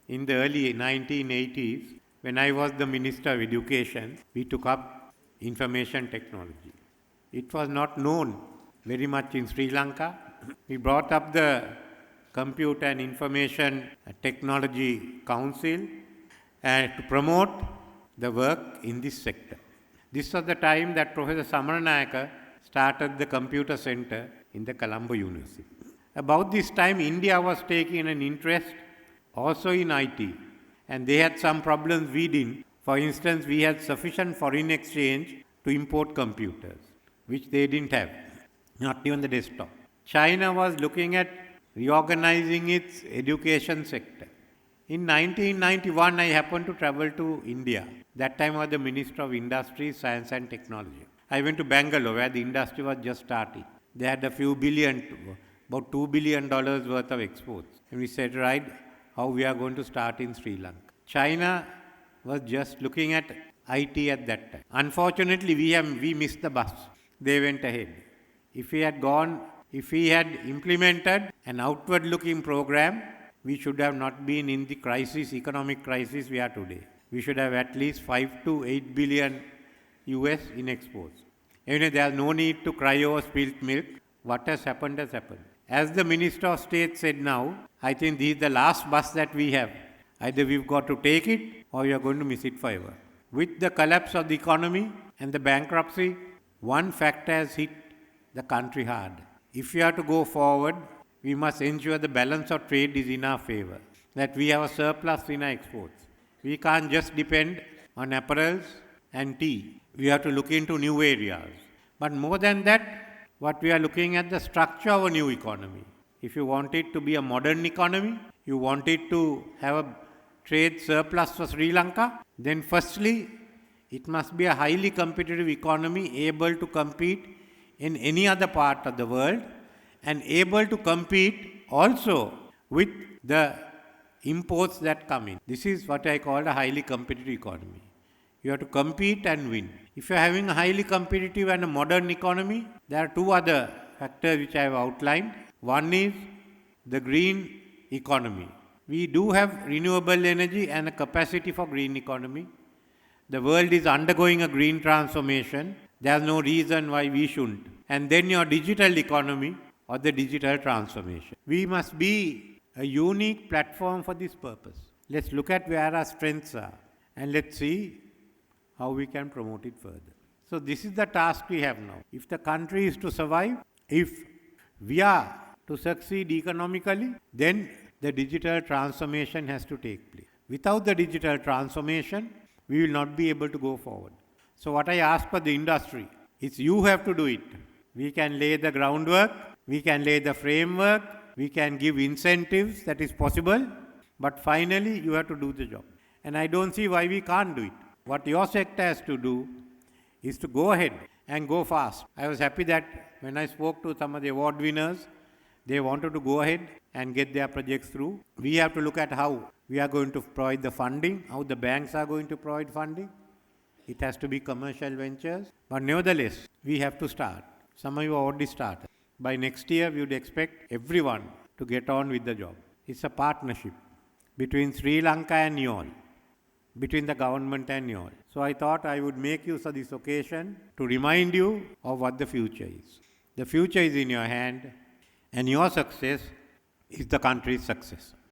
in the early 1980s, when I was the Minister of Education, we took up information technology. It was not known very much in Sri Lanka. We brought up the Computer and Information Technology Council to promote the work in this sector. This was the time that Professor Samaranayaka started the Computer Center in the Colombo University. About this time, India was taking an interest also in IT, and they had some problems we didn't. For instance, we had sufficient foreign exchange to import computers, which they didn't have, not even the desktop. China was looking at reorganizing its education sector. In 1991, I happened to travel to India. That time I was the Minister of Industry, Science and Technology. I went to Bangalore, where the industry was just starting. They had a few billion, about $2 billion worth of exports. And we said, right, how we are going to start in Sri Lanka. China was just looking at IT at that time. Unfortunately, we missed the bus. They went ahead. If we had implemented an outward-looking program, we should have not been in the economic crisis we are today. We should have at least 5 to 8 billion US in exports. Anyway, there is no need to cry over spilt milk. What has happened has happened. As the Minister of State said now, I think this is the last bus that we have. Either we've got to take it or we are going to miss it forever. With the collapse of the economy and the bankruptcy, one factor has hit the country hard. If we are to go forward, we must ensure the balance of trade is in our favor, that we have a surplus in our exports. We can't just depend on apparels and tea. We have to look into new areas. But more than that, what we are looking at the structure of a new economy. If you want it to be a modern economy, you want it to have a trade surplus for Sri Lanka, then firstly, it must be a highly competitive economy able to compete in any other part of the world and able to compete also with the imports that come in. This is what I call a highly competitive economy. You have to compete and win. If you are having a highly competitive and a modern economy, there are two other factors which I have outlined. One is the green economy. We do have renewable energy and a capacity for green economy. The world is undergoing a green transformation. There is no reason why we shouldn't. And then your digital economy or the digital transformation. We must be a unique platform for this purpose. Let's look at where our strengths are and let's see how we can promote it further. So this is the task we have now. If the country is to survive, if we are to succeed economically, then the digital transformation has to take place. Without the digital transformation, we will not be able to go forward. So what I ask for the industry is you have to do it. We can lay the groundwork, we can lay the framework, we can give incentives, that is possible, but finally you have to do the job. And I don't see why we can't do it. What your sector has to do is to go ahead and go fast. I was happy that when I spoke to some of the award winners, they wanted to go ahead and get their projects through. We have to look at how we are going to provide the funding, how the banks are going to provide funding. It has to be commercial ventures. But nevertheless, we have to start. Some of you already started. By next year, we would expect everyone to get on with the job. It's a partnership between Sri Lanka and you all, between the government and you all. So I thought I would make use of this occasion to remind you of what the future is. The future is in your hand, and your success is the country's success.